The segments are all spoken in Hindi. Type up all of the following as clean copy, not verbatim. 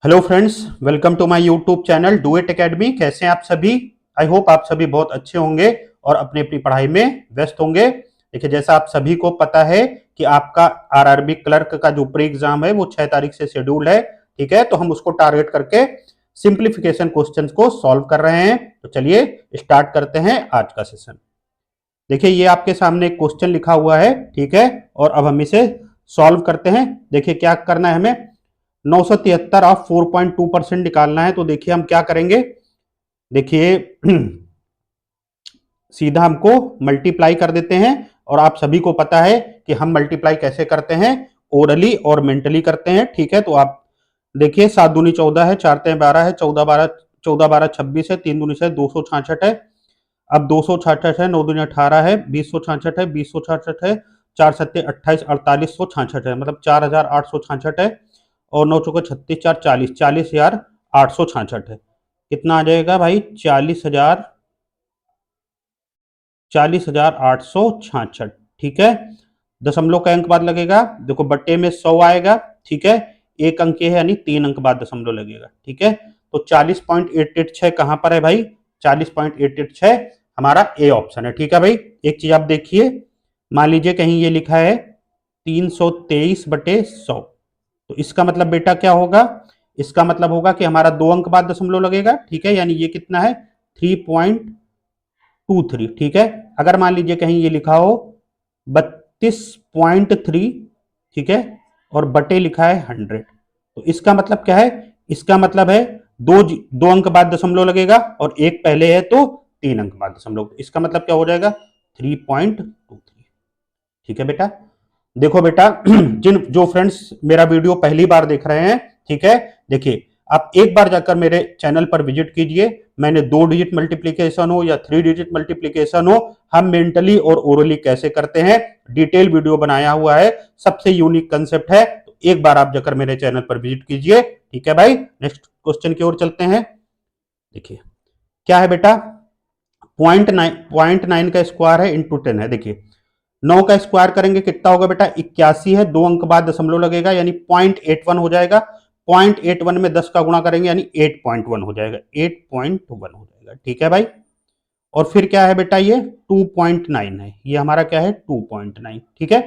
Hello friends, welcome to my YouTube channel do it academy. कैसे हैं आप सभी? आई होप आप सभी बहुत अच्छे होंगे और अपनी अपनी पढ़ाई में व्यस्त होंगे। देखिए, जैसा आप सभी को पता है कि आपका आरआरबी क्लर्क का जो प्री एग्जाम है वो 6 तारीख से शेड्यूल है। ठीक है, तो हम उसको टारगेट करके सिंप्लीफिकेशन क्वेश्चंस को सॉल्व कर रहे हैं। तो चलिए स्टार्ट करते हैं आज का सेशन। देखिए, ये आपके सामने एक क्वेश्चन लिखा हुआ है। ठीक है, और अब हम इसे सॉल्व करते हैं। देखिए क्या करना है हमें, 973 ऑफ 4.2% निकालना है। तो देखिए हम क्या करेंगे। देखिए सीधा हमको मल्टीप्लाई कर देते हैं, और आप सभी को पता है कि हम मल्टीप्लाई कैसे करते हैं, ओरली और मेंटली करते हैं। ठीक है, तो आप देखिए 7 दूनी 14 है, 4 तें 12 है, 14 12 26 है, 3 दूनी 6 266 है। अब 266 है, 9 दूनी 18 है, 2066 है, 2066 है, 4 सत्ते 28, 4866 है, मतलब 4866 है। और 9 चौके 36, 4 40, 40,866 है। कितना आ जाएगा भाई? 40,866। ठीक है, दशमलव का अंक बाद लगेगा। देखो बट्टे में 100 आएगा। ठीक है, एक अंक है यानी 3 अंक बाद दशमलव लगेगा। ठीक है, तो 40.886 कहां पर है भाई? 40.886 हमारा ए ऑप्शन है। ठीक है भाई, एक चीज आप देखिए, मान लीजिए कहीं ये लिखा है 323/100, तो इसका मतलब बेटा क्या होगा? इसका मतलब होगा कि हमारा 2 अंक बाद दशमलव लगेगा। ठीक है, यानी ये कितना है? 3.23। ठीक है, अगर मान लीजिए कहीं ये लिखा हो 32.3, ठीक है, और बटे लिखा है 100, तो इसका मतलब क्या है? इसका मतलब है दो अंक बाद दशमलव लगेगा, और एक पहले है तो 3 अंक बाद दशमलव। इसका मतलब क्या हो जाएगा? 3.23। ठीक है बेटा, देखो बेटा जिन जो फ्रेंड्स मेरा वीडियो पहली बार देख रहे हैं, ठीक है, देखिए आप एक बार जाकर मेरे चैनल पर विजिट कीजिए। मैंने 2 डिजिट मल्टीप्लीकेशन हो या 3 डिजिट मल्टीप्लीकेशन हो, हम मेंटली और ओरली कैसे करते हैं, डिटेल वीडियो बनाया हुआ है। सबसे यूनिक कंसेप्ट है, तो एक बार आप जाकर मेरे चैनल पर विजिट कीजिए। ठीक है भाई, नेक्स्ट क्वेश्चन की ओर चलते हैं। देखिए क्या है बेटा, 0.9 का स्क्वायर है इंटू 10 है। देखिए 9 का स्क्वायर करेंगे कितना होगा बेटा? 81 है, 2 अंक बाद दशमलव लगेगा यानी 0.81 हो जाएगा। 0.81 में 10 का गुणा करेंगे यानी 8.1 हो जाएगा, 8.1 हो जाएगा। ठीक है भाई, और फिर क्या है बेटा? ये 2.9 है, ये हमारा क्या है? 2.9। ठीक है,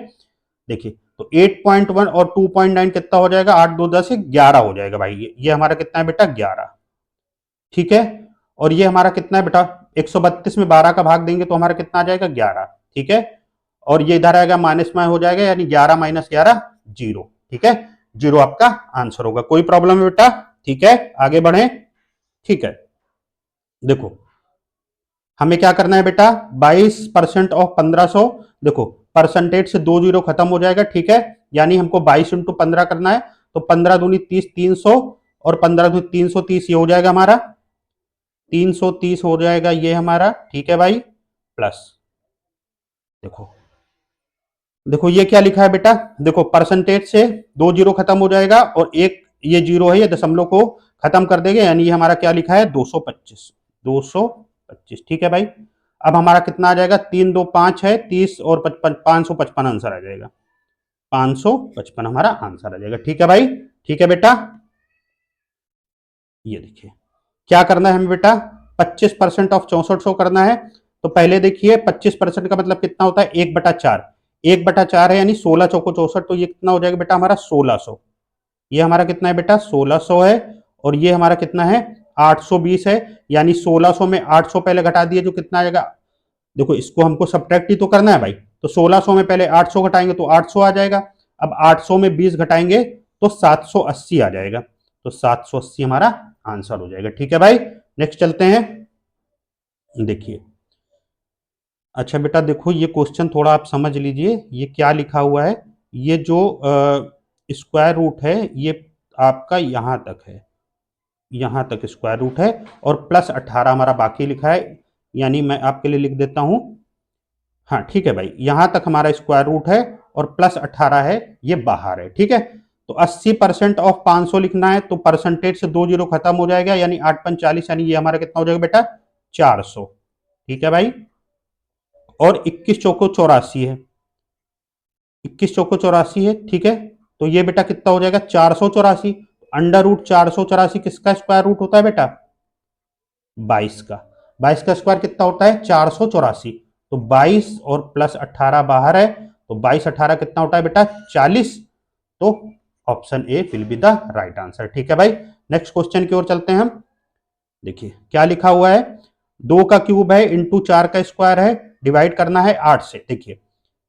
देखिए तो 8.1 और 2.9 कितना हो जाएगा? 8 2 10 11 हो जाएगा भाई। ये हमारा कितना है बेटा? 11। ठीक है, और ये हमारा कितना है बेटा? 132 में 12 का भाग देंगे तो हमारा कितना आ जाएगा? 11। ठीक है, और ये इधर आएगा माइनस में हो जाएगा, यानी 11 माइनस 11 जीरो। ठीक है, जीरो आपका आंसर होगा। कोई प्रॉब्लम है बेटा? ठीक है, आगे बढ़े। ठीक है, देखो हमें क्या करना है बेटा? 22% ऑफ 1500। देखो परसेंटेज से 2 जीरो खत्म हो जाएगा। ठीक है, यानी हमको 22 इंटू 15 करना है, तो 15 दूनी 30, 300, और 15 दूनी 330, ये हो जाएगा हमारा 330 हो जाएगा ये हमारा। ठीक है भाई, प्लस देखो, देखो ये क्या लिखा है बेटा? देखो परसेंटेज से 2 जीरो खत्म हो जाएगा, और एक ये जीरो है, ये दशमलव को खत्म कर देंगे, यानी ये हमारा क्या लिखा है? 225। 225। ठीक है भाई, अब हमारा कितना आ जाएगा? 3 2 5 है, 30 और 55, 555 आंसर आ जाएगा। 555 हमारा आंसर आ जाएगा। ठीक है भाई, ठीक है बेटा, ये देखिए क्या करना है हमें बेटा? 25% ऑफ 6400 करना है। तो पहले देखिए 25% का मतलब कितना होता है? 1/4। 1/4 है यानी 16 चौको 64, तो ये कितना हो जाएगा बेटा? हमारा 1600। ये हमारा कितना है बेटा? 1600 है, और ये हमारा कितना है? 820 है, यानी 1600 में 800 पहले घटा दिए, जो कितना आ जाएगा? देखो इसको हमको सब्ट्रैक्ट ही तो करना है भाई, तो 1600 में पहले 800 घटाएंगे तो 800 आ जाएगा। अब 800 में 20 घटाएंगे तो 780 आ जाएगा, तो 780 हमारा आंसर हो जाएगा। ठीक है भाई, नेक्स्ट चलते हैं। देखिए अच्छा बेटा, देखो ये क्वेश्चन थोड़ा आप समझ लीजिए, ये क्या लिखा हुआ है। ये जो स्क्वायर रूट है, ये आपका यहां तक है, यहां तक स्क्वायर रूट है, और प्लस 18 हमारा बाकी लिखा है, यानी मैं आपके लिए लिख देता हूं। हाँ ठीक है भाई, यहां तक हमारा स्क्वायर रूट है, और प्लस 18 है, ये बाहर है। ठीक है, तो 80% ऑफ 500 लिखना है, तो परसेंटेज से 2 जीरो खत्म हो जाएगा, यानी 8 5 40, यानी ये हमारा कितना हो जाएगा बेटा? 400। ठीक है भाई, और 21 चौको 84 है, 21 चौको 84 है। ठीक है, तो ये बेटा कितना हो जाएगा? 484। अंडर रूट 484 किसका स्क्वायर रूट होता है बेटा? 22 का। 22 का स्क्वायर कितना होता है? 484। तो 22 और प्लस 18 बाहर है, तो 22 18 कितना होता है बेटा? 40। तो option A will be the right answer. ठीक है भाई, नेक्स्ट क्वेश्चन की ओर चलते हैं हम। देखिए क्या लिखा हुआ है, 2 का क्यूब है इंटू 4 का स्क्वायर है, डिवाइड करना है 8 से। देखिए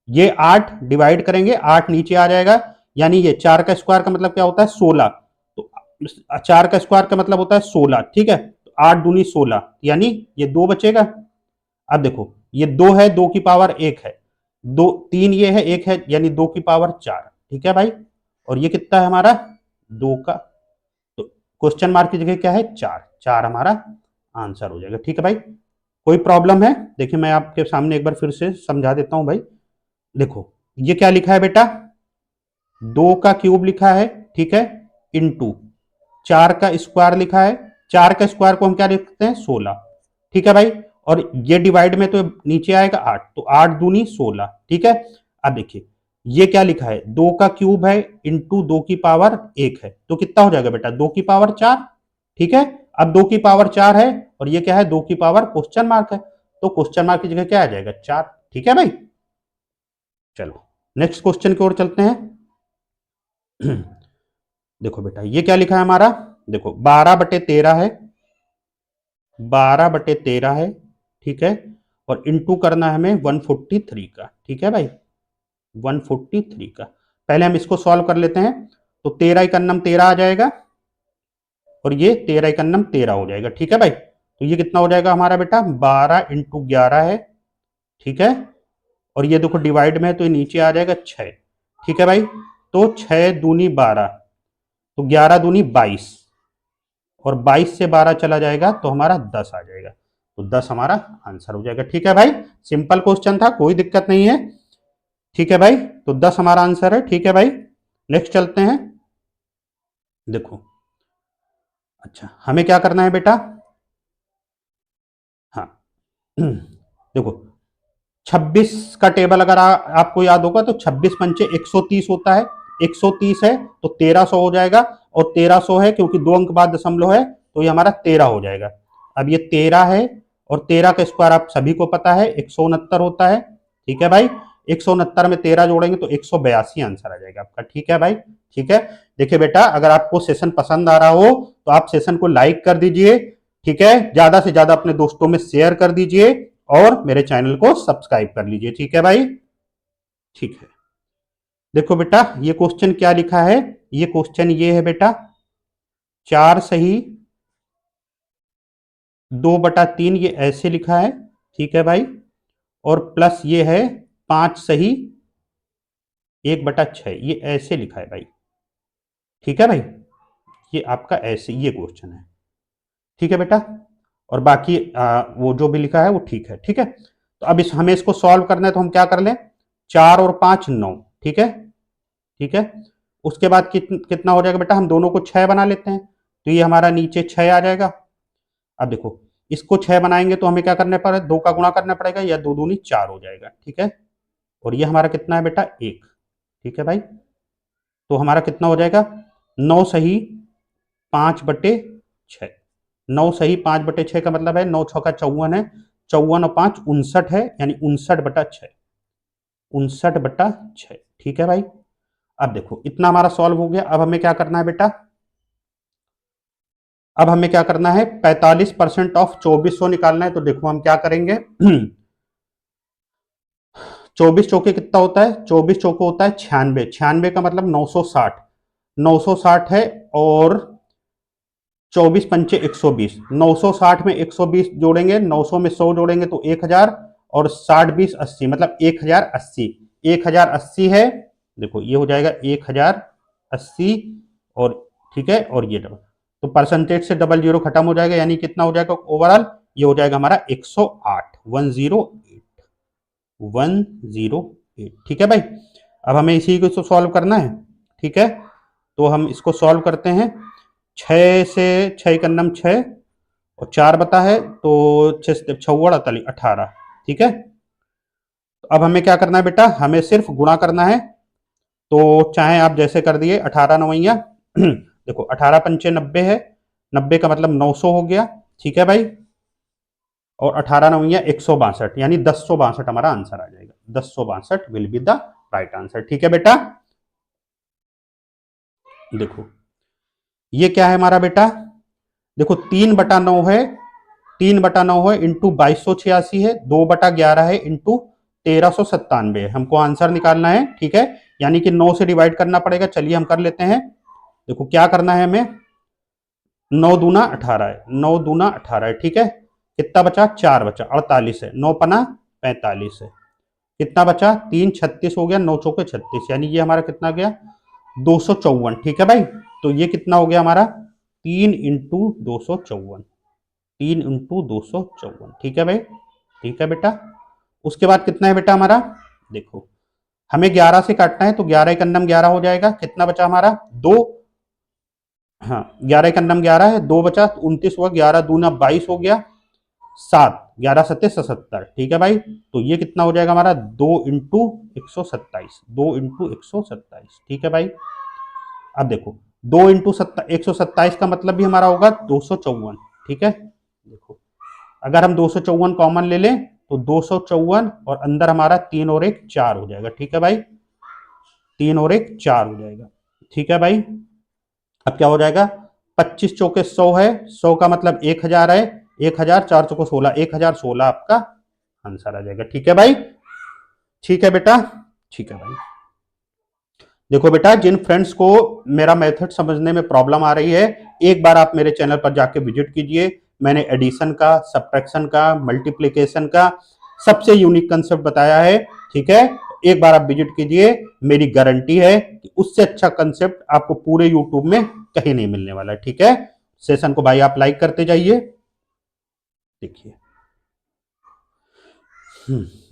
ये 8 डिवाइड करेंगे, 8 नीचे आ जाएगा, यानी ये 4 का स्क्वायर का मतलब क्या होता है? 16। तो 4 का स्क्वायर का मतलब होता है 16। ठीक है, तो 8 दूनी 16, यानी ये 2 बचेगा। अब देखो ये 2 है, 2 की पावर 1 है, 2 3 ये है, 1 है, यानी 2 की पावर 4। ठीक है भाई, और ये कितना है हमारा? 2 का। तो क्वेश्चन मार्क की जगह क्या है? 4। 4 हमारा आंसर हो जाएगा। ठीक है भाई, कोई प्रॉब्लम है? देखिए मैं आपके सामने एक बार फिर से समझा देता हूं भाई। देखो ये क्या लिखा है बेटा? 2 का क्यूब लिखा है, ठीक है, इंटू 4 का स्क्वायर लिखा है। 4 का स्क्वायर को हम क्या लिखते हैं? 16। ठीक है भाई, और ये डिवाइड में तो नीचे आएगा 8, तो 8 दूनी 16। ठीक है, अब देखिए ये क्या लिखा है? 2 का क्यूब है इंटू 2 की पावर 1 है, तो कितना हो जाएगा बेटा? 2 की पावर 4। ठीक है, अब 2 की पावर 4 है, और ये क्या है? 2 की पावर क्वेश्चन मार्क है, तो क्वेश्चन मार्क की जगह क्या आ जाएगा? 4। ठीक है भाई, चलो नेक्स्ट क्वेश्चन की ओर चलते हैं। देखो बेटा ये क्या लिखा है हमारा? देखो 12/13 है, 12/13 है, ठीक है, और इंटू करना है हमें 143 का। ठीक है भाई, 143 का। पहले हम इसको सॉल्व कर लेते हैं, तो 13 एकन्नम 13 आ जाएगा, और ये 13 एकन्नम 13 हो जाएगा। ठीक है भाई, तो ये कितना हो जाएगा हमारा बेटा? 12 इंटू 11 है, ठीक है, और ये देखो डिवाइड में है, तो ये नीचे आ जाएगा 6। ठीक है भाई, तो 6 दूनी 12, तो 11 दूनी 22, और 22 से 12 चला जाएगा तो हमारा 10 आ जाएगा, तो 10 हमारा आंसर हो जाएगा। ठीक है भाई, सिंपल क्वेश्चन था, कोई दिक्कत नहीं है। ठीक है भाई, तो 10 हमारा आंसर है। ठीक है भाई, नेक्स्ट चलते हैं। देखो अच्छा हमें क्या करना है बेटा? हाँ देखो 26 का टेबल अगर आपको याद होगा, तो 26 पंचे 130 होता है, 130 है तो 1300 हो जाएगा, और 1300 है क्योंकि 2 अंक बाद दशमलव है, तो ये हमारा 13 हो जाएगा। अब ये 13 है, और 13 का स्क्वायर आप सभी को पता है 169 होता है। ठीक है भाई, 169 में 13 जोड़ेंगे तो 182 आंसर आ जाएगा आपका। ठीक है भाई, ठीक है। देखिए बेटा अगर आपको सेशन पसंद आ रहा हो तो आप सेशन को लाइक कर दीजिए, ठीक है, ज्यादा से ज्यादा अपने दोस्तों में शेयर कर दीजिए, और मेरे चैनल को सब्सक्राइब कर लीजिए। ठीक है भाई, ठीक है। देखो बेटा ये क्वेश्चन क्या लिखा है? ये क्वेश्चन ये है बेटा, 4 सही 2/3, ये ऐसे लिखा है। ठीक है भाई, और प्लस ये है 5 सही 1/6, ये ऐसे लिखा है भाई। ठीक है भाई, ये आपका ऐसे ये क्वेश्चन है। ठीक है बेटा, और बाकी वो जो भी लिखा है वो ठीक है। ठीक है, तो अब हमें इसको सॉल्व करना है, तो हम क्या कर लें? 4 और 5 9। ठीक है, ठीक है, उसके बाद कितना हो जाएगा बेटा? हम दोनों को 6 बना लेते हैं, तो ये हमारा नीचे 6 आ जाएगा। अब देखो इसको 6 बनाएंगे तो हमें क्या करना पड़ेगा? 2 का गुणा करना पड़ेगा, या 2 दूनी 4 हो जाएगा। ठीक है, और ये हमारा कितना है बेटा? 1। ठीक है भाई, तो हमारा कितना हो जाएगा? 9 सही 5/6। 9 सही 5/6 का मतलब है 9 छक्का 54 है, 54 और 5 59 है, यानी 59/6, 59/6। ठीक है भाई, अब देखो इतना हमारा सॉल्व हो गया। अब हमें क्या करना है बेटा? अब हमें क्या करना है? 45% ऑफ 2400 निकालना है, तो देखो हम क्या करेंगे। 24 चौके कितना होता है? 24 चौके होता है 96, 96 का मतलब 960, 960 है, और 24 पंचे 120, 960 में 120 जोड़ेंगे, 900 में 100 जोड़ेंगे तो 1000, और 60 20 80 मतलब 1080, 1080 है। देखो ये हो जाएगा 1080, और ठीक है, और ये डबल, तो परसेंटेज से डबल जीरो खत्म हो जाएगा, यानी कितना हो जाएगा ओवरऑल? ये हो जाएगा हमारा 108, 108, 108। ठीक है भाई, अब हमें इसी को सॉल्व करना है। ठीक है, तो हम इसको सॉल्व करते हैं। 6 से 6 का नम 6, और 4 बता है, तो 6 छौड़ 18। ठीक है, तो अब हमें क्या करना है बेटा? हमें सिर्फ गुणा करना है, तो चाहे आप जैसे कर दिए 18 नवैया देखो 18 पंचे 90 है, 90 का मतलब 900 हो गया, ठीक है भाई। और 18 नवैया 162, यानी 1062 हमारा आंसर आ जाएगा। 1062 will be the right answer, ठीक है बेटा। देखो ये क्या है हमारा बेटा, देखो 3/9 है, 3/9 है इंटू 2286 है, 2/11 है इंटू 1397 है, हमको आंसर निकालना है, ठीक है। यानी कि 9 से डिवाइड करना पड़ेगा, चलिए हम कर लेते हैं। देखो क्या करना है हमें, 9 दूना 18 है, 9 दूना 18 है, ठीक है। कितना बचा, 4 बचा, 48 है, 9 पना 45 है, कितना बचा 3, 36 हो गया, 9 चौके 36, यानी ये हमारा कितना गया 254, ठीक है भाई। तो ये कितना हो गया हमारा 3 × 254, 3 × 254, ठीक है भाई, ठीक है बेटा। उसके बाद कितना है बेटा हमारा, देखो हमें 11 से काटना है, तो 11 एक अन्नम 11 हो जाएगा, कितना बचा हमारा 2, हाँ 11 एक अन्नम 11 है, 2 बचा 29 हुआ, 11 दूना 22 हो गया, 7, 11 सत्ते 77, ठीक है भाई। तो ये कितना हो जाएगा हमारा 2 × 127, 2 × 127, ठीक है भाई। अब देखो 2 × 127 का मतलब भी हमारा होगा 254, ठीक है। देखो अगर हम 254 कॉमन ले लें तो 254 और अंदर हमारा 3 और 1 4 हो जाएगा, ठीक है भाई, 3 और 1 4 हो जाएगा, ठीक है भाई। अब क्या हो जाएगा, 25 चौके 100 है, 100 का मतलब 1000 है, 1000 4 चौके 16, 1016 आपका आंसर आ जाएगा, ठीक है भाई, ठीक है बेटा, ठीक है भाई। देखो बेटा जिन फ्रेंड्स को मेरा मेथड समझने में प्रॉब्लम आ रही है, एक बार आप मेरे चैनल पर जाके विजिट कीजिए। मैंने एडिशन का, सब्ट्रैक्शन का, मल्टीप्लिकेशन का सबसे यूनिक कंसेप्ट बताया है, ठीक है। एक बार आप विजिट कीजिए, मेरी गारंटी है कि उससे अच्छा कंसेप्ट आपको पूरे यूट्यूब में कहीं नहीं मिलने वाला, ठीक है। सेशन को भाई आप लाइक करते जाइए। देखिए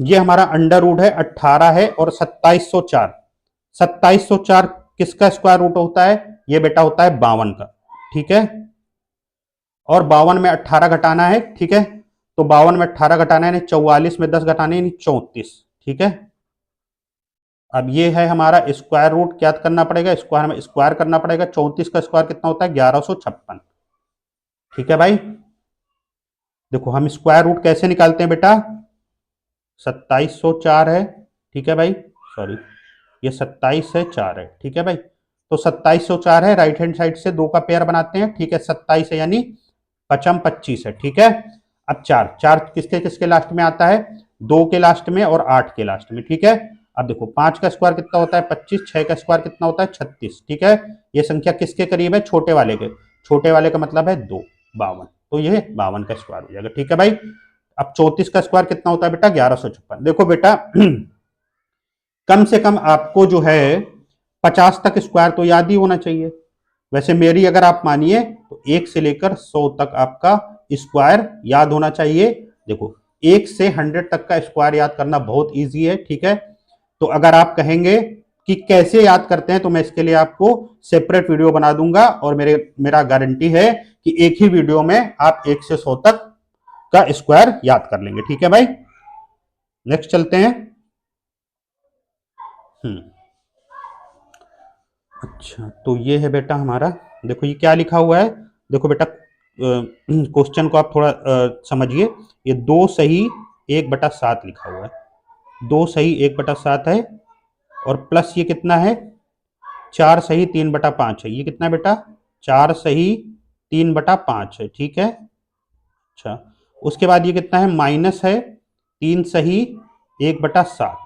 ये हमारा अंडर रूट है 18 है और 2704, 2704 किसका स्क्वायर रूट होता है, ये बेटा होता है 52 का, ठीक है। और 52 में 18 घटाना है, ठीक है। तो 52 में 18 घटाना है, 44 में 10 घटाने यानी 34, ठीक है। अब ये है हमारा स्क्वायर रूट, क्या करना पड़ेगा, स्क्वायर में स्क्वायर करना पड़ेगा, 34 का स्क्वायर कितना होता है 1156, ठीक है भाई। देखो हम स्क्वायर रूट कैसे निकालते हैं बेटा, 2704 है, ठीक है भाई, सॉरी ये 27 है 4 है, ठीक है भाई। तो 2704 है, राइट हैंड साइड से 2 का पेयर बनाते हैं, ठीक है, 27 है यानी 5 25 है, ठीक है। अब 4 4 किसके किसके लास्ट में आता है, 2 के लास्ट में और 8 के लास्ट में, ठीक है। अब देखो 5 का स्क्वायर कितना होता है 25, 6 का स्क्वायर कितना होता है 36, ठीक है। ये संख्या किसके करीब है, छोटे वाले के, छोटे वाले का मतलब है 2, 52, तो ये 52 का स्क्वायर हो जाएगा, ठीक है भाई। अब 34 का स्क्वायर कितना होता है बेटा 1156, देखो बेटा कम से कम आपको जो है 50 तक स्क्वायर तो याद ही होना चाहिए। वैसे मेरी अगर आप मानिए तो 1 से लेकर 100 तक आपका स्क्वायर याद होना चाहिए। देखो 1 से 100 तक का स्क्वायर याद करना बहुत इजी है, ठीक है। तो अगर आप कहेंगे कि कैसे याद करते हैं तो मैं इसके लिए आपको सेपरेट वीडियो बना दूंगा, और मेरा गारंटी है कि एक ही वीडियो में आप 1 से 100 तक का स्क्वायर याद कर लेंगे, ठीक है भाई। नेक्स्ट चलते हैं। अच्छा तो ये है बेटा हमारा, देखो ये क्या लिखा हुआ है, देखो बेटा क्वेश्चन को आप थोड़ा समझिए। ये 2 सही 1/7 लिखा हुआ है, 2 सही 1/7 है, और प्लस ये कितना है 4 सही 3/5 है, ये कितना है बेटा 4 सही 3/5 है, ठीक है। अच्छा उसके बाद ये कितना है, माइनस है 3 सही 1/7,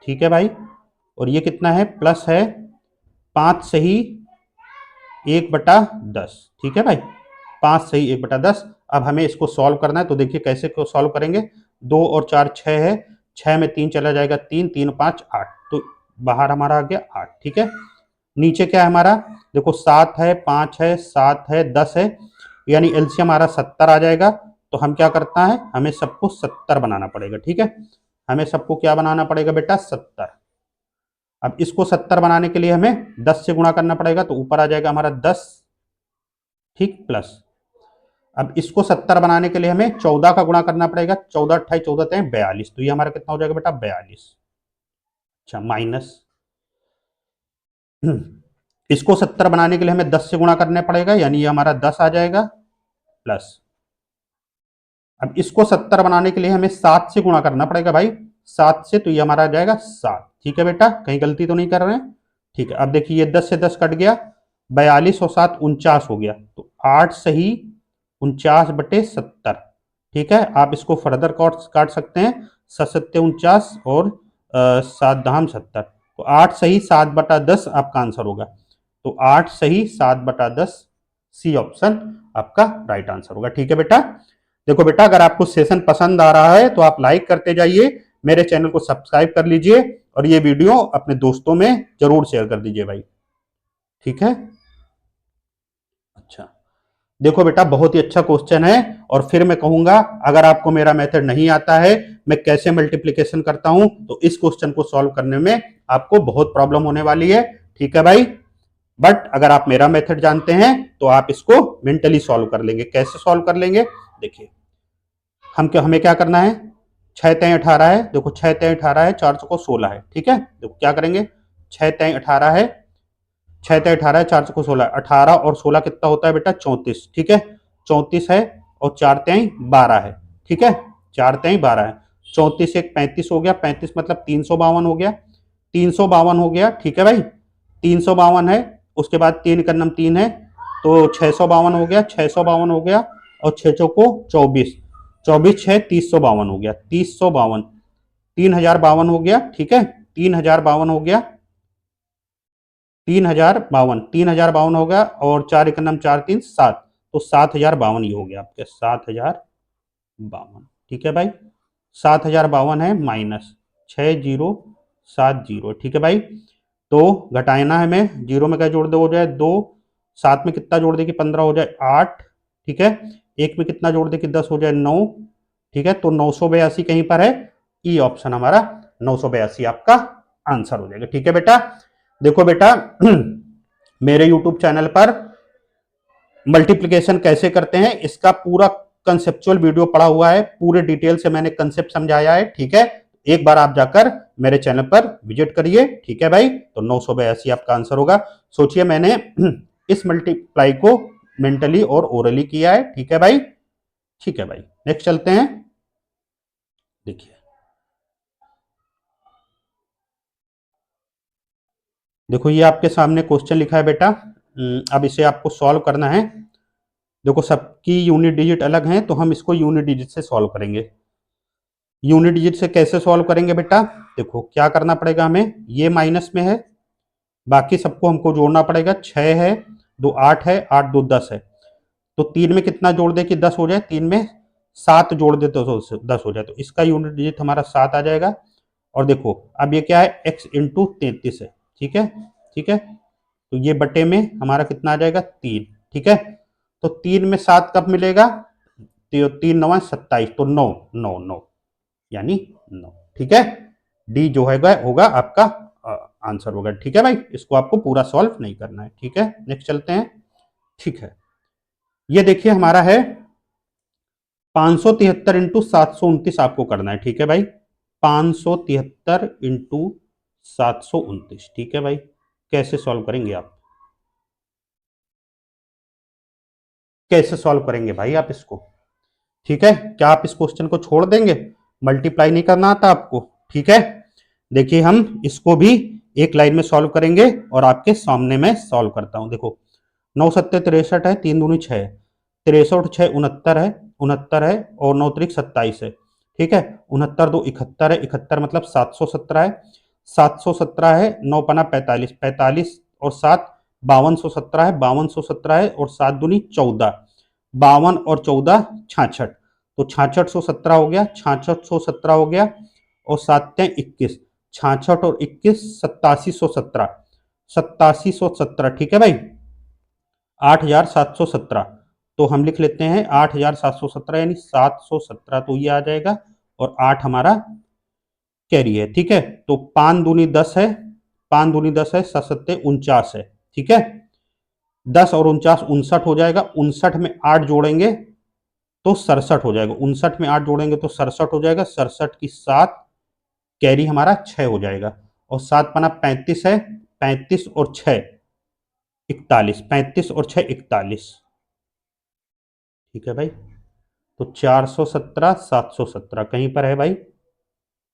ठीक है भाई। और ये कितना है, प्लस है 5 सही 1/10, ठीक है भाई, 5 सही 1/10। अब हमें इसको सॉल्व करना है, तो देखिए कैसे को सॉल्व करेंगे, 2 और 4 6 है, 6 में 3 चला जाएगा 3, 3 5 8, तो बाहर हमारा आ गया 8, ठीक है। नीचे क्या है हमारा, देखो 7 है 5 है 7 है 10 है, यानी एलसीएम हमारा 70 आ जाएगा। तो हम क्या करता है, हमें सबको 70 बनाना पड़ेगा, ठीक है। हमें सबको क्या बनाना पड़ेगा बेटा 70। अब इसको 70 बनाने के लिए हमें 10 से गुणा करना पड़ेगा, तो ऊपर आ जाएगा हमारा 10, ठीक, प्लस। अब इसको 70 बनाने के लिए हमें 14 का गुणा करना पड़ेगा, 14 28 14 तें 42, तो ये हमारा कितना हो जाएगा बेटा 42। अच्छा माइनस इसको 70 बनाने के लिए हमें 10 से गुणा करना पड़ेगा, यानी ये हमारा 10 आ जाएगा प्लस। अब इसको 70 बनाने के लिए हमें 7 से गुणा करना पड़ेगा भाई, 7 से, तो ये हमारा आ जाएगा 7। ठीक है बेटा, कहीं गलती तो नहीं कर रहे हैं? ठीक है, अब देखिए ये 10 से 10 कट गया, 42 और 7 49 हो गया, तो 8 सही 49/70। ठीक है, आप इसको फर्दर काट सकते हैं, 7 7 49 और 7 दाम 70, तो 8 सही 7/10 आपका आंसर होगा। तो 8 सही 7/10, सी ऑप्शन आपका राइट आंसर होगा। ठीक है बेटा, देखो बेटा, अगर आपको सेशन पसंद आ रहा है तो आप लाइक करते जाइए, मेरे चैनल को सब्सक्राइब कर लीजिए और ये वीडियो अपने दोस्तों में जरूर शेयर कर दीजिए भाई। ठीक है, अच्छा, देखो बेटा, बहुत ही अच्छा क्वेश्चन है, और फिर मैं कहूंगा अगर आपको मेरा मेथड नहीं आता है, मैं कैसे मल्टीप्लिकेशन करता हूं, तो इस क्वेश्चन को सॉल्व करने में आपको बहुत प्रॉब्लम होने वाली है। ठीक है भाई, बट अगर आप मेरा मेथड जानते हैं तो आप इसको मेंटली सॉल्व कर लेंगे। कैसे सॉल्व कर लेंगे, देखिए हमें क्या करना है, 6 3 18 है, देखो 6 3 18 है, 4 चौको 16 है। ठीक है, देखो क्या करेंगे, 6 3 18 है, 6 3 18 है, 4 चौको 16, 18 और 16 कितना होता है बेटा, 34। ठीक है, 34 है, और 4 3 12 है। ठीक है, 4 3 12 है, 34 एक 35 हो गया, 35 मतलब 352 हो गया, 352 हो गया। ठीक है भाई, 352 है, उसके बाद 3 का नम 3 है, तो 652 हो गया, 652 हो गया, और 6 चौको 24, 24 6 3052 हो गया, 3052, 3052 हो गया। ठीक है, 3052 हो गया, 3052, 3052 हो गया, और 4 एक नम 4 3 7, तो 7052 ये हो गया आपके 7052। ठीक है भाई, 7052 है माइनस 6070। ठीक है भाई, तो घटाना है हमें, जीरो में क्या जोड़ दे, हो जाए 2, 7 में कितना जोड़ दे कि 15 हो जाए 8। ठीक है, 1 में कितना जोड़ दे कि 10 हो जाए 9। ठीक है, तो 982 कहीं पर है, ई ऑप्शन हमारा 982 आपका आंसर हो जाएगा। ठीक है बेटा, देखो बेटा मेरे यूट्यूब चैनल पर मल्टीप्लिकेशन कैसे करते हैं इसका पूरा कंसेप्चुअल वीडियो पड़ा हुआ है, पूरे डिटेल से मैंने कंसेप्ट समझाया है। ठीक है, एक बार आप जाकर मेरे चैनल पर विजिट करिए। ठीक है भाई, तो 982 आपका आंसर होगा। सोचिए मैंने इस मल्टीप्लाई को मेंटली और ओरली किया है। ठीक है भाई, ठीक है भाई, नेक्स्ट चलते हैं। देखिए देखो, ये आपके सामने क्वेश्चन लिखा है बेटा, अब इसे आपको सॉल्व करना है। देखो सबकी यूनिट डिजिट अलग हैं, तो हम इसको यूनिट डिजिट से सॉल्व करेंगे। यूनिट डिजिट से कैसे सॉल्व करेंगे बेटा, देखो क्या करना पड़ेगा हमें, ये माइनस में है, बाकी सबको हमको जोड़ना पड़ेगा। 6 है, 2 8 है, 8 2 10 है, तो 3 में कितना जोड़ दे कि 10 हो जाए, 3 में 7 जोड़ दे तो 10 हो जाए, तो इसका यूनिट डिजिट हमारा 7 आ जाएगा। और देखो अब ये क्या है, x इंटू 33 है। ठीक है, ठीक है, तो ये बटे में हमारा कितना आ जाएगा, 3। ठीक है, तो 3 में 7 कब मिलेगा, तो 3 9 27, तो 9 9 9, यानी 9। ठीक है, डी जो है होगा आपका आंसर होगा। ठीक है भाई, इसको आपको पूरा सॉल्व नहीं करना है। ठीक है, नेक्स्ट चलते हैं। ठीक है, ये देखिए हमारा है 573 इंटू 729 आपको करना है। ठीक है भाई, 573 इंटू 729। ठीक है भाई, कैसे सॉल्व करेंगे आप, कैसे सॉल्व करेंगे भाई आप इसको। ठीक है, क्या आप इस क्वेश्चन को छोड़ देंगे, मल्टीप्लाई नहीं करना आता आपको। ठीक है, देखिए हम इसको भी एक लाइन में सॉल्व करेंगे, और आपके सामने मैं सॉल्व करता हूं। देखो 9 7 63 है, 3 दूनी 6, 63 6 69 है, 69 है, और 9 3 27 है। ठीक है, 69 2 71 है, 71 मतलब 717 है, 717 है, 9 पना 45, 45 और 7 5217 है, 5217 है, और 7 दूनी 14, 52 और 14 66, तो 6617 हो गया, 6617 हो गया, और 7 21, 66 और 21 8717, 8717। ठीक है भाई, 8717, तो हम लिख लेते हैं 8717, यानी 717, तो ये आ जाएगा, और 8 हमारा कैरी है। ठीक है, तो 5 दूनी 10 है, 5 दूनी 10 है, 7 7 49 है। ठीक है, 10 और 49 59 हो जाएगा, 59 में 8 जोड़ेंगे तो 67 हो जाएगा, 59 में 8 जोड़ेंगे तो 67 हो जाएगा, 67 की 7, कैरी हमारा 6 हो जाएगा, और 7 पना 35 है, 35 और 6 41, 35 और 6 41। ठीक है भाई, तो 417 717 कहीं पर है भाई,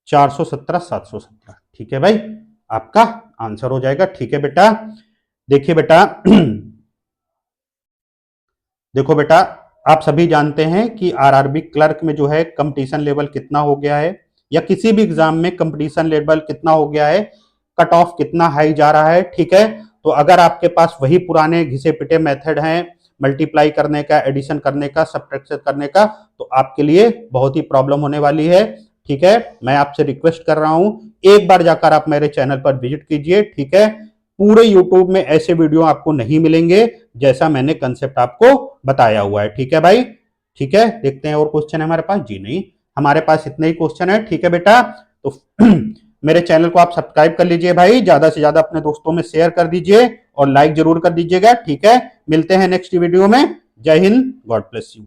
417 717। ठीक है भाई, आपका आंसर हो जाएगा। ठीक है बेटा, देखिए बेटा देखो बेटा, आप सभी जानते हैं कि आरआरबी क्लर्क में जो है कंपटीशन लेवल कितना हो गया है, या किसी भी एग्जाम में कंपटीशन लेवल कितना हो गया है, कट ऑफ कितना हाई जा रहा है। ठीक है, तो अगर आपके पास वही पुराने घिसे पिटे मेथड हैं मल्टीप्लाई करने का, एडिशन करने का, सब्ट्रैक्शन करने का, तो आपके लिए बहुत ही प्रॉब्लम होने वाली है। ठीक है, मैं आपसे रिक्वेस्ट कर रहा हूं, एक बार जाकर आप मेरे चैनल पर विजिट कीजिए। ठीक है, पूरे यूट्यूब में ऐसे वीडियो आपको नहीं मिलेंगे जैसा मैंने कंसेप्ट आपको बताया हुआ है। ठीक है भाई, ठीक है, देखते हैं और क्वेश्चन है हमारे पास। जी नहीं, हमारे पास इतने ही क्वेश्चन है। ठीक है बेटा, तो मेरे चैनल को आप सब्सक्राइब कर लीजिए भाई, ज्यादा से ज्यादा अपने दोस्तों में शेयर कर दीजिए और लाइक जरूर कर दीजिएगा। ठीक है, मिलते हैं नेक्स्ट वीडियो में। जय हिंद, गॉड ब्लेस यू।